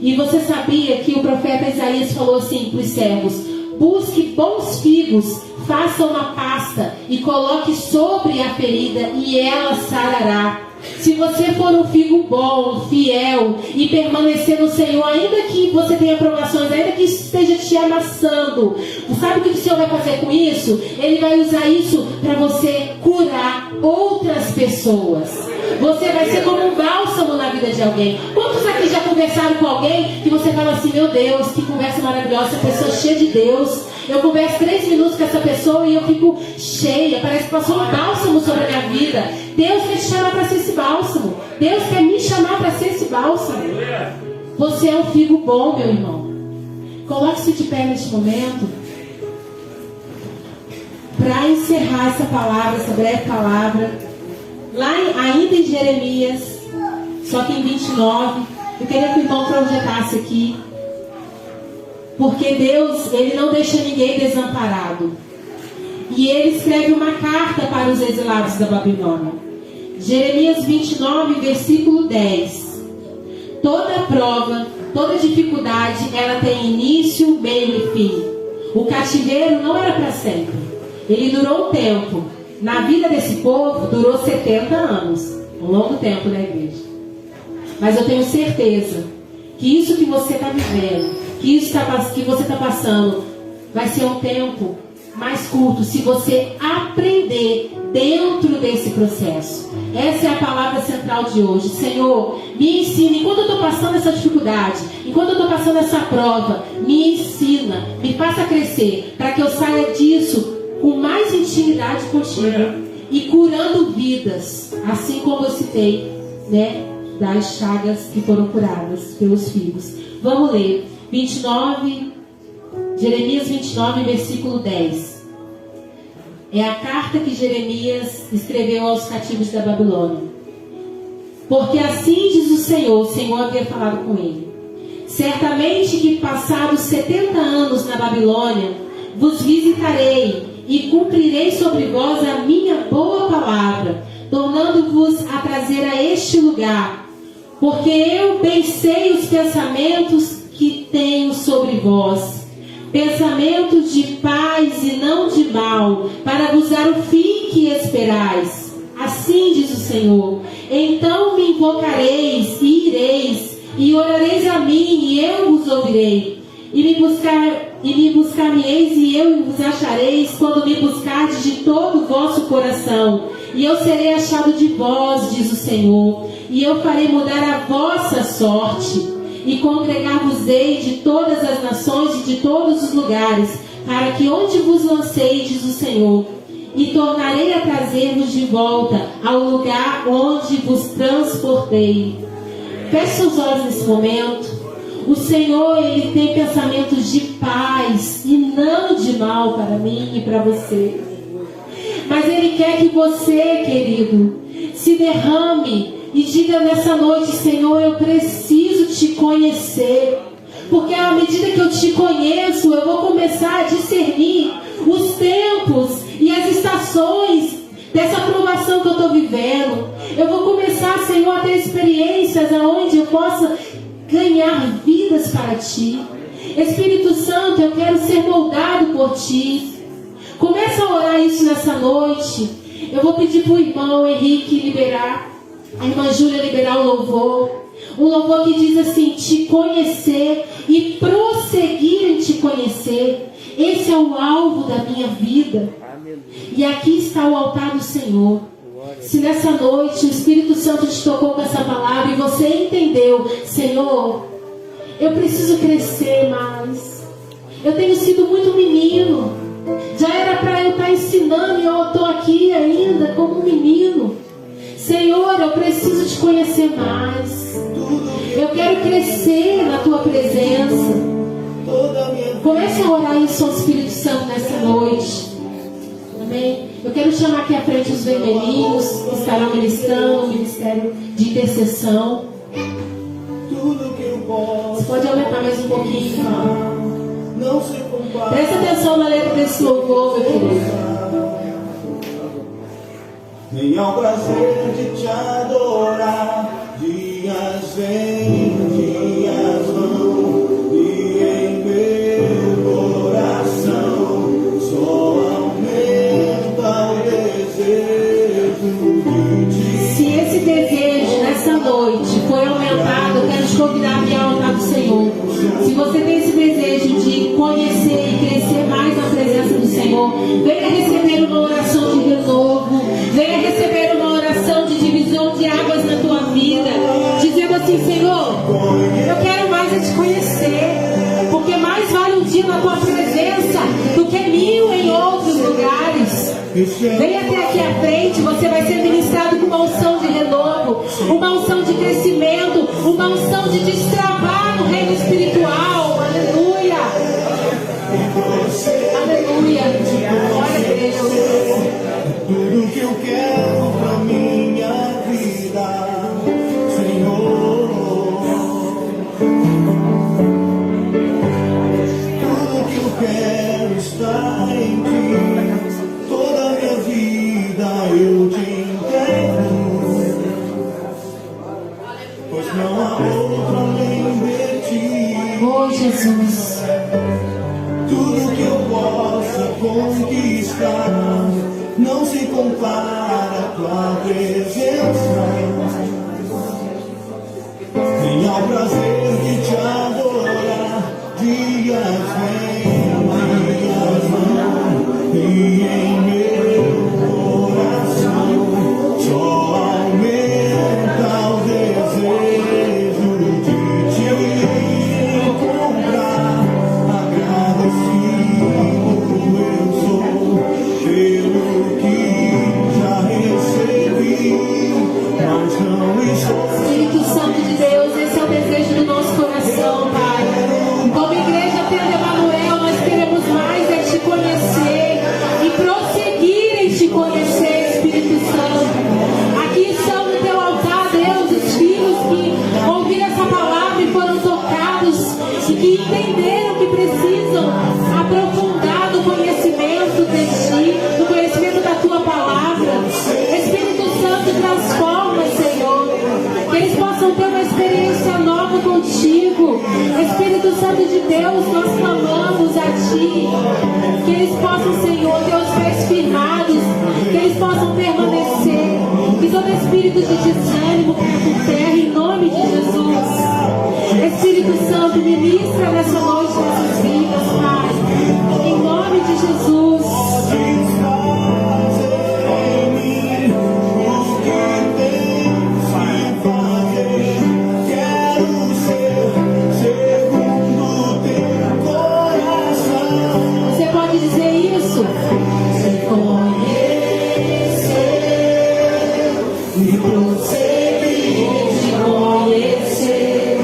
E você sabia que o profeta Isaías falou assim para os servos: busque bons figos, faça uma pasta e coloque sobre a ferida e ela sarará. Se você for um figo bom, fiel e permanecer no Senhor, ainda que você tenha provações, ainda que isso esteja te amassando, sabe o que o Senhor vai fazer com isso? Ele vai usar isso para você curar outras pessoas. Você vai ser como um bálsamo na vida de alguém. Quantos aqui já conversaram com alguém que você fala assim: meu Deus, que conversa maravilhosa, essa pessoa cheia de Deus. Eu converso 3 minutos com essa pessoa e eu fico cheia, parece que passou um bálsamo sobre a minha vida. Deus quer te chamar para ser esse bálsamo. Deus quer me chamar para ser esse bálsamo. Você é um figo bom, meu irmão. Coloque-se de pé neste momento. Para encerrar essa palavra, essa breve palavra, lá ainda em Jeremias, só que em 29, eu queria que o irmão projetasse aqui. Porque Deus, Ele não deixa ninguém desamparado. E Ele escreve uma carta para os exilados da Babilônia. Jeremias 29, versículo 10. Toda prova, toda dificuldade, ela tem início, meio e fim. O cativeiro não era para sempre. Ele durou um tempo. Na vida desse povo, durou 70 anos. Um longo tempo na igreja. Mas eu tenho certeza que isso que você está vivendo, que você está passando, vai ser um tempo mais curto se você aprender dentro desse processo. Essa é a palavra central de hoje. Senhor, me ensina. Enquanto eu estou passando essa dificuldade, enquanto eu estou passando essa prova, me ensina, me faça crescer, para que eu saia disso com mais intimidade contigo e curando vidas, assim como eu citei, né, das chagas que foram curadas pelos figos. Vamos ler 29, Jeremias 29, versículo 10. É a carta que Jeremias escreveu aos cativos da Babilônia. Porque assim diz o Senhor havia falado com ele: certamente que passados 70 anos na Babilônia, vos visitarei e cumprirei sobre vós a minha boa palavra, tornando-vos a trazer a este lugar, porque eu bem sei os pensamentos que tenho sobre vós, pensamentos de paz e não de mal, para vos dar o fim que esperais. Assim diz o Senhor: então me invocareis e ireis, e orareis a mim, e eu vos ouvirei. E me buscar-me-eis, e eu vos achareis, quando me buscardes de todo o vosso coração. E eu serei achado de vós, diz o Senhor, e eu farei mudar a vossa sorte, e congregar-vos-ei de todas as nações e de todos os lugares, para que onde vos lancei, diz o Senhor, e tornarei a trazer-vos de volta ao lugar onde vos transportei. Feche seus olhos nesse momento. O Senhor, Ele tem pensamentos de paz e não de mal para mim e para você. Mas Ele quer que você, querido, se derrame e diga nessa noite: Senhor, eu preciso te conhecer. Porque à medida que eu te conheço, eu vou começar a discernir os tempos e as estações dessa provação que eu estou vivendo. Eu vou começar, Senhor, a ter experiências aonde eu possa ganhar vidas para Ti. Espírito Santo, eu quero ser moldado por Ti. Começa a orar isso nessa noite. Eu vou pedir para o irmão Henrique liberar, a irmã Júlia liberar o louvor. Um louvor que diz assim: te conhecer e prosseguir em te conhecer. Esse é o alvo da minha vida. E aqui está o altar do Senhor. Se nessa noite o Espírito Santo te tocou com essa palavra e você entendeu: Senhor, eu preciso crescer mais. Eu tenho sido muito menino. Já era para eu estar ensinando e eu estou aqui ainda como um menino. Senhor, eu preciso te conhecer mais. Eu quero crescer na Tua presença. Comece a orar isso ao Espírito Santo nessa noite. Amém? Eu quero chamar aqui à frente os vermelhinhos que estarão ministrando o ministério de intercessão. Você pode aumentar mais um pouquinho, irmão. Presta atenção na letra desse louvor, meu querido. Tenha o prazer de te adorar, dias vêm, dias vão, e em meu coração só aumenta o desejo de ti. Se esse desejo nessa noite foi aumentado, eu quero te convidar a vir ao altar do Senhor. Se você tem esse desejo de conhecer e crescer mais na presença do Senhor, venha receber uma oração de renovo, venha receber uma oração de divisão de águas na tua vida, dizendo assim: Senhor, eu quero mais é te conhecer, porque mais vale um dia na tua presença do que 1000 em outros lugares. Venha até aqui à frente, você vai ser ministrado com uma unção de renovo, uma unção de crescimento, uma unção de destravar no reino espiritual. Aleluia! Aleluia! Glória a Deus! Tudo que eu quero pra minha vida, Senhor. Tudo que eu quero está em Ti. Toda a minha vida eu te entrego, pois não há outro além de Ti. Oh, Jesus! Tudo que eu possa conquistar não se compara à Tua presença. Tenha o prazer de te adorar, dias vêm, dias vão, e em meu coração só aumenta o desejo de te encontrar. Agradecido eu sou pelo que já recebi, mas não estou. Espírito Santo de Deus, esse é o desejo do entenderam que precisam aprofundar no conhecimento de Ti, no conhecimento da Tua palavra. Espírito Santo, transforma, Senhor. Que eles possam ter uma experiência nova contigo. Espírito Santo de Deus, nós clamamos a Ti. Que eles possam, Senhor, ter os pés firmados. Que eles possam permanecer. Que todo espírito de desânimo caia por terra, em nome de Jesus. Espírito Santo, ministra nessa noite nossas vidas, Pai. Em nome de Jesus. Você pode dizer isso? Se conhecer e prosseguir, te conhecer.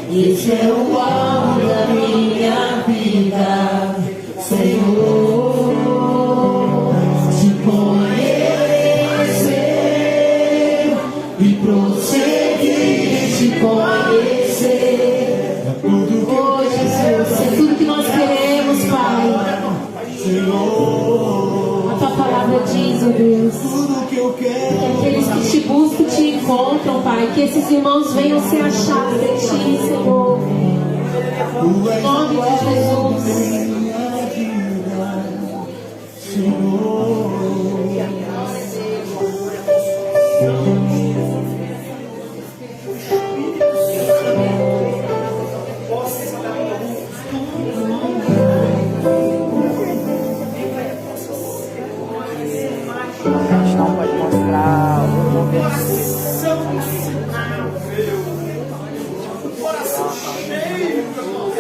Esse é o alvo da minha vida, Senhor. Te conhecer e prosseguir, te conhecer. Oh, Jesus, é tudo que nós queremos, Pai. A Tua palavra diz, oh Deus, que aqueles que te buscam te encontram, Pai. Que esses irmãos venham ser achados em Ti, Senhor. Em nome de Jesus. Não pode mostrar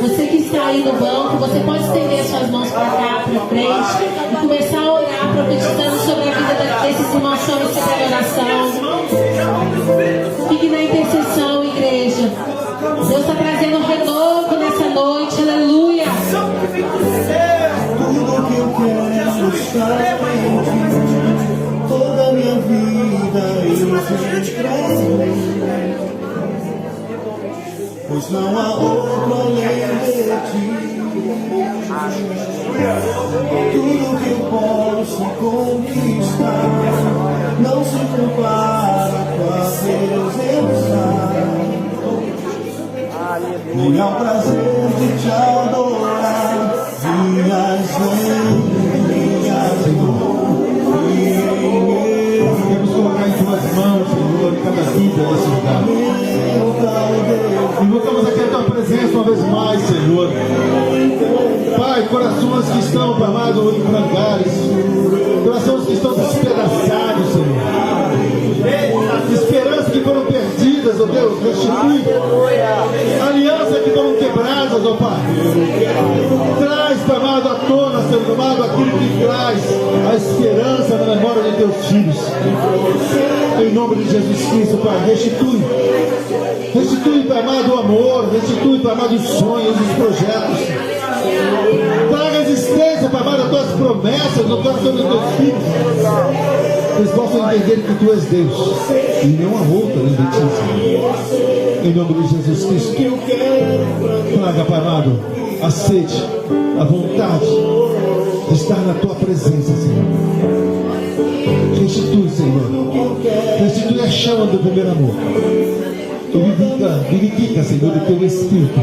Você que está aí no banco, você pode estender suas mãos para cá, para frente e começar a orar, profetizando sobre a vida desses irmãos que estão recebendo oração. Fique na intercessão, igreja. Deus está trazendo um renovo nessa noite, aleluia. Tudo que eu quero estar em Ti, toda a minha vida eu te entrego, pois não há outro além de Ti. Tudo que eu posso conquistar não se compara com a presença, nem ao prazer de Te adorar. Minhas Queremos colocar em Tuas mãos, Senhor, cada vida desse lugar. Invocamos aqui a Tua presença uma vez mais, Senhor. Pai, corações que estão, Pai amado, em frangalhos, corações que estão despedaçados, Senhor. Esperanças que foram perdidas, ó Deus, restitui. Alianças que foram quebradas, ó Pai. Traz, Pai amado, à tona, Senhor amado, aquilo que traz a esperança na memória de Teus filhos. Em nome de Jesus Cristo, Pai, restitui. Restitui, Pai amado, o amor. Restitui, Pai amado, os sonhos, os projetos. Traga existência, Pai amado, as Tuas promessas no coração dos Teus filhos. Eles possam entender que Tu és Deus e não há outra além de Ti, Senhor. Em nome de Jesus Cristo, traga, Pai amado, a sede, a vontade de estar na Tua presença, Senhor. Restitui, Senhor. Restitui a chama do primeiro amor. Vivifica, Senhor, o Teu Espírito,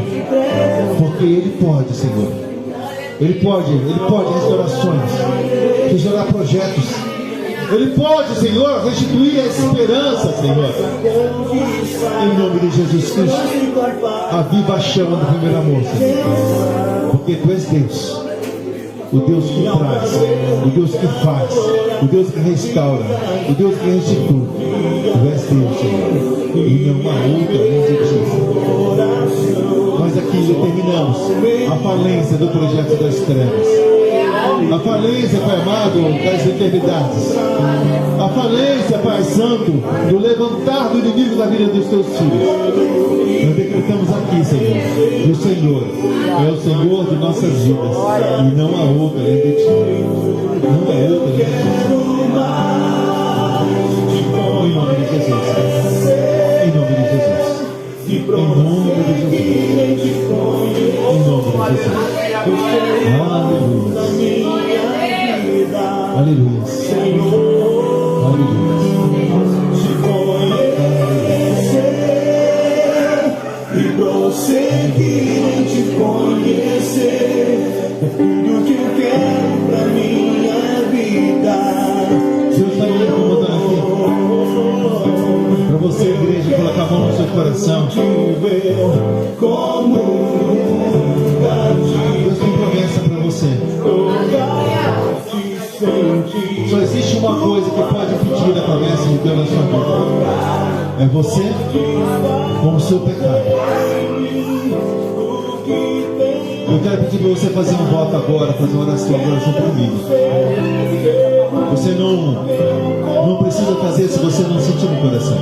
porque Ele pode, Senhor. Ele pode restaurações, restaurar projetos. Ele pode, Senhor, restituir a esperança, Senhor. Em nome de Jesus Cristo, aviva a chama do primeiro amor, Senhor. Porque Tu és Deus, o Deus que traz, o Deus que faz, o Deus que restaura, o Deus que restitui. Tu és Deus, Senhor, e não há outra além de Ti. Nós aqui determinamos a falência do projeto das trevas. A falência, Pai amado, das eternidades. A falência, Pai Santo, do levantar do inimigo da vida dos Teus filhos. Nós decretamos aqui, Senhor, que o Senhor é o Senhor de nossas vidas e não há outra além de Ti. Não há outra além de Ti. Em nome de Jesus. Em nome de Jesus. Em nome de Jesus. Em nome nome de Jesus. Aleluia. Aleluia. Aleluia. Te conhecer e prosseguir te conhecer é tudo que eu quero pra minha vida. Deus está me incomodando aqui. Para você, igreja, colocar a mão no seu coração. Deus tem promessa para você. Só existe uma coisa que pode impedir a promessa de Deus na sua vida. É você com o seu pecado. Eu quero pedir para você fazer um voto agora, fazer uma oração agora junto comigo. Você não precisa fazer se você não sentir no coração.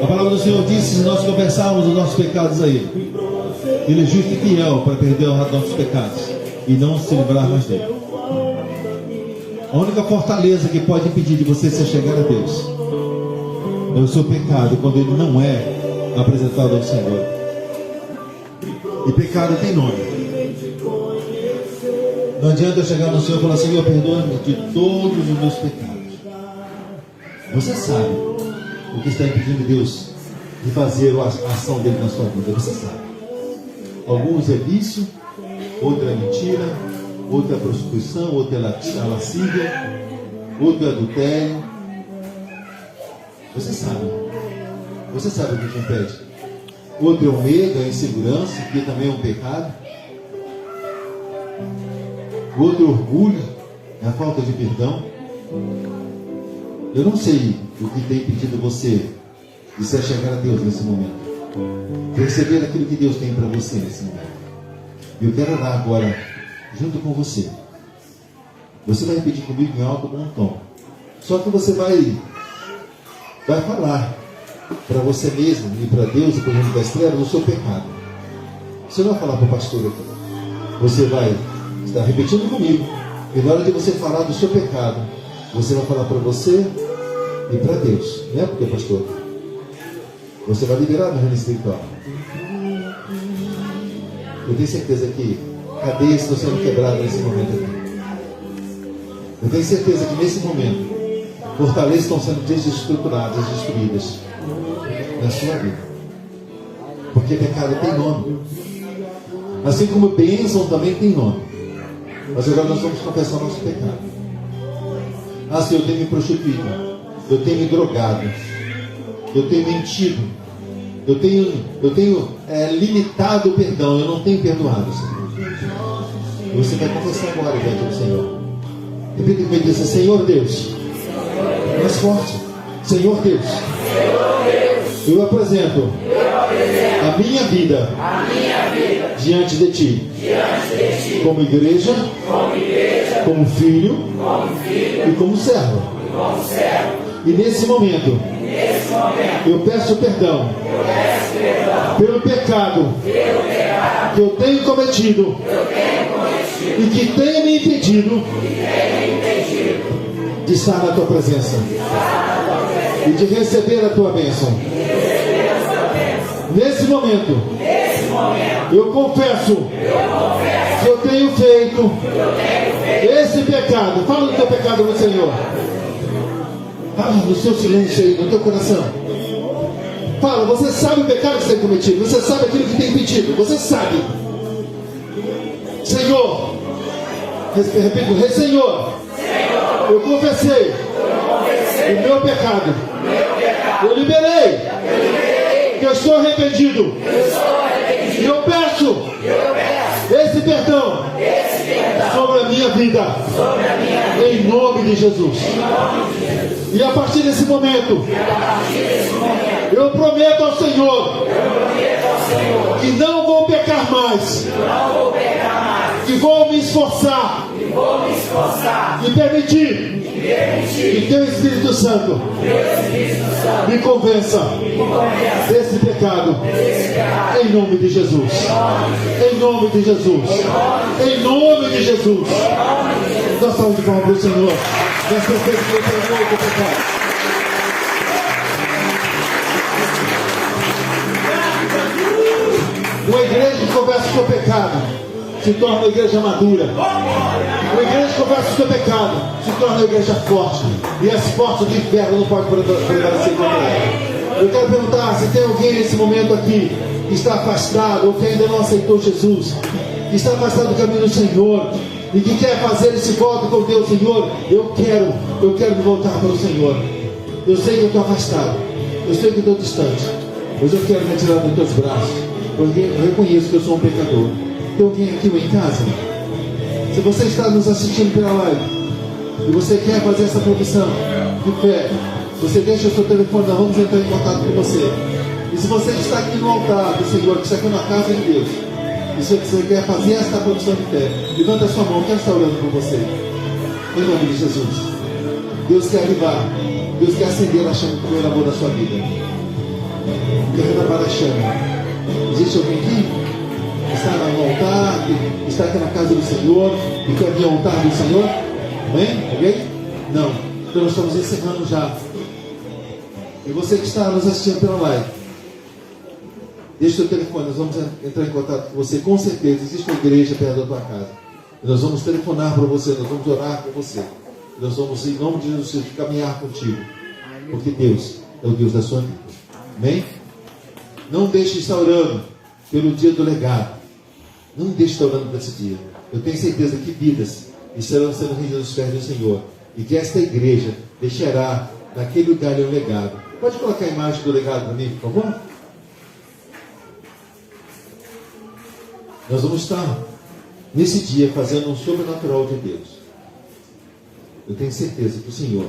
A palavra do Senhor disse: se nós confessarmos os nossos pecados a Ele, Ele é justo e fiel para perdoar os nossos pecados e não se livrar mais dele. A única fortaleza que pode impedir de você se chegar a Deus é o seu pecado, quando ele não é apresentado ao Senhor. E pecado tem nome. Não adianta eu chegar no Senhor e falar: Senhor, perdoa-me de todos os meus pecados. Você sabe o que está impedindo Deus de fazer a ação dele na sua vida. Você sabe. Alguns é vício, outro é mentira, outro é prostituição, outro é lascívia, outro é adultério. Você sabe. Você sabe o que te impede. Outro é o medo, a insegurança, que também é um pecado. O outro é o orgulho, é a falta de perdão. Eu não sei o que tem impedido você de se chegar a Deus nesse momento, de receber aquilo que Deus tem para você nesse momento. E eu quero orar agora junto com você. Você vai repetir comigo em alto bom tom. Só que você vai falar para você mesmo e para Deus e para o mundo das trevas o seu pecado. Você não vai falar para o pastor aqui. Você vai estar repetindo comigo. E na hora de você falar do seu pecado, você vai falar para você e para Deus. Não é porque, pastor? Você vai liberar no reino espiritual. Eu tenho certeza que cadeias estão sendo quebradas nesse momento aqui. Eu tenho certeza que nesse momento fortalezas estão sendo desestruturadas, destruídas na sua vida. Porque pecado tem nome. Assim como bênção também tem nome. Mas agora nós vamos confessar o nosso pecado. Ah, Senhor, eu tenho me prostituído, eu tenho me drogado, eu tenho mentido, eu tenho limitado o perdão, eu não tenho perdoado, Senhor. E você vai confessar agora diante do Senhor. Repita comigo e diz: Senhor Deus, mais forte, Senhor Deus, eu apresento a minha vida diante de Ti, como igreja, como filho e como servo. E nesse momento eu peço perdão pelo pecado que eu tenho cometido e que tem me impedido de estar na Tua presença e de receber a Tua bênção. Nesse momento eu confesso que eu tenho feito esse pecado. Fala do teu pecado no Senhor. Fala no seu silêncio aí, no teu coração. Fala, você sabe o pecado que você tem cometido. Você sabe aquilo que tem impedido. Você sabe. Senhor, repito, Senhor, eu confessei o meu pecado. Eu liberei que eu estou arrependido. E eu peço esse perdão sobre a minha vida. Em nome de Jesus. E a partir desse momento, eu prometo ao Senhor que não vou pecar mais. Que vou me esforçar e permitir que Teu Espírito Santo me convença desse pecado. Em nome de Jesus. Em nome de Jesus. Em nome de Jesus. Dá salve de palmas para o Senhor. Nós confessamos que Ele perdoa o pecado. confessa o seu pecado se torna uma igreja madura. Uma igreja que confessa o seu pecado se torna uma igreja forte. E as portas do inferno não podem prevalecer contra ela. Eu quero perguntar se tem alguém nesse momento aqui que está afastado ou que ainda não aceitou Jesus, que está afastado do caminho do Senhor e que quer fazer esse voto com Deus. Senhor, eu quero me voltar para o Senhor. Eu sei que eu estou afastado, eu sei que eu estou distante, mas eu quero me retirar dos teus braços, porque eu reconheço que eu sou um pecador. Tem alguém aqui ou em casa? Se você está nos assistindo pela live e você quer fazer essa profissão de fé, você deixa o seu telefone, nós vamos entrar em contato com você. E se você está aqui no altar do Senhor, que está aqui na casa de Deus, e se você quer fazer esta profissão de fé, levanta a sua mão, quem está orando por você? Em nome de Jesus. Deus quer avivar, Deus quer acender a chama do amor da sua vida. Quer renovar a chama. Existe alguém aqui que está no altar, que está aqui na casa do Senhor e quer vir ao altar do Senhor? Amém? Alguém? Não. Então nós estamos encerrando já. E você que está nos assistindo pela live, deixe o seu telefone, nós vamos entrar em contato com você. Com certeza existe uma igreja perto da tua casa. E nós vamos telefonar para você, nós vamos orar por você. Nós vamos, em nome de Jesus, caminhar contigo. Porque Deus é o Deus da sua vida. Amém? Não deixe de estar orando pelo dia do legado. Não deixe de estar orando para esse dia. Eu tenho certeza que vidas estarão sendo rendidas aos pés do Senhor. E que esta igreja deixará naquele lugar um legado. Pode colocar a imagem do legado para mim, por favor? Nós vamos estar nesse dia fazendo um sobrenatural de Deus. Eu tenho certeza que o Senhor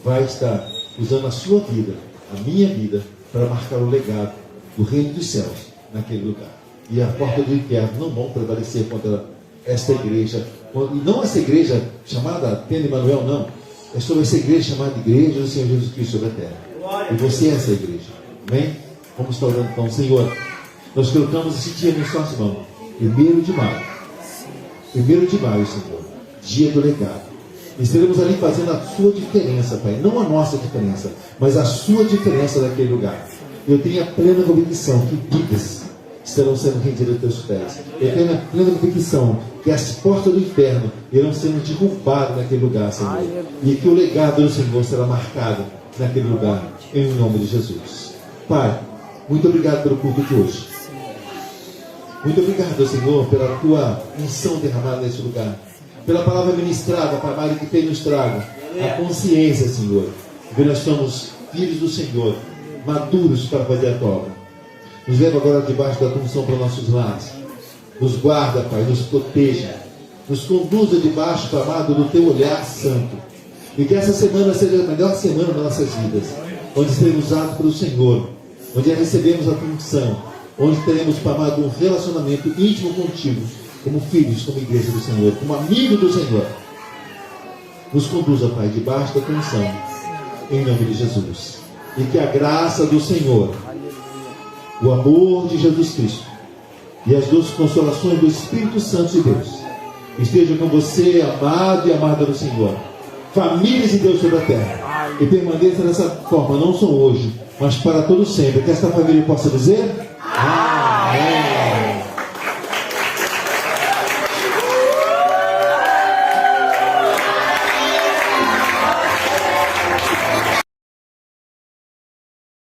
vai estar usando a sua vida, a minha vida, para marcar o legado do reino dos céus naquele lugar. E a porta do inferno não vão prevalecer contra esta igreja. E não essa igreja chamada Tenda Emanuel, não. É sobre essa igreja chamada Igreja do Senhor Jesus Cristo sobre a terra. E você é essa igreja. Amém? Vamos estar orando então. Senhor, nós colocamos esse dia nas suas mãos. 1º de maio. 1º de maio, Senhor. Dia do legado. Estaremos ali fazendo a sua diferença, Pai. Não a nossa diferença, mas a sua diferença naquele lugar. Eu tenho a plena convicção que vidas estarão sendo rendidas aos teus pés. Eu tenho a plena convicção que as portas do inferno irão sendo derrubadas naquele lugar, Senhor. E que o legado do Senhor será marcado naquele lugar, em nome de Jesus. Pai, muito obrigado pelo culto de hoje. Muito obrigado, Senhor, pela tua unção derramada nesse lugar. Pela palavra ministrada, Pai amado, que tem nos trago a consciência, Senhor, que nós somos filhos do Senhor, maduros para fazer a tua obra. Nos leva agora debaixo da tua unção para nossos lares. Nos guarda, Pai, nos proteja. Nos conduza debaixo, Pai amado, do teu olhar santo. E que essa semana seja a melhor semana das nossas vidas, onde seremos usados pelo Senhor, onde recebemos a tua unção, onde teremos, Pai amado, um relacionamento íntimo contigo, como filhos, como igreja do Senhor, como amigo do Senhor. Nos conduza, Pai, debaixo da tua unção, em nome de Jesus. E que a graça do Senhor, o amor de Jesus Cristo e as doces consolações do Espírito Santo de Deus estejam com você, amado e amada do Senhor. Famílias de Deus sobre a terra. E permaneça dessa forma, não só hoje, mas para todo sempre. Que esta família possa dizer...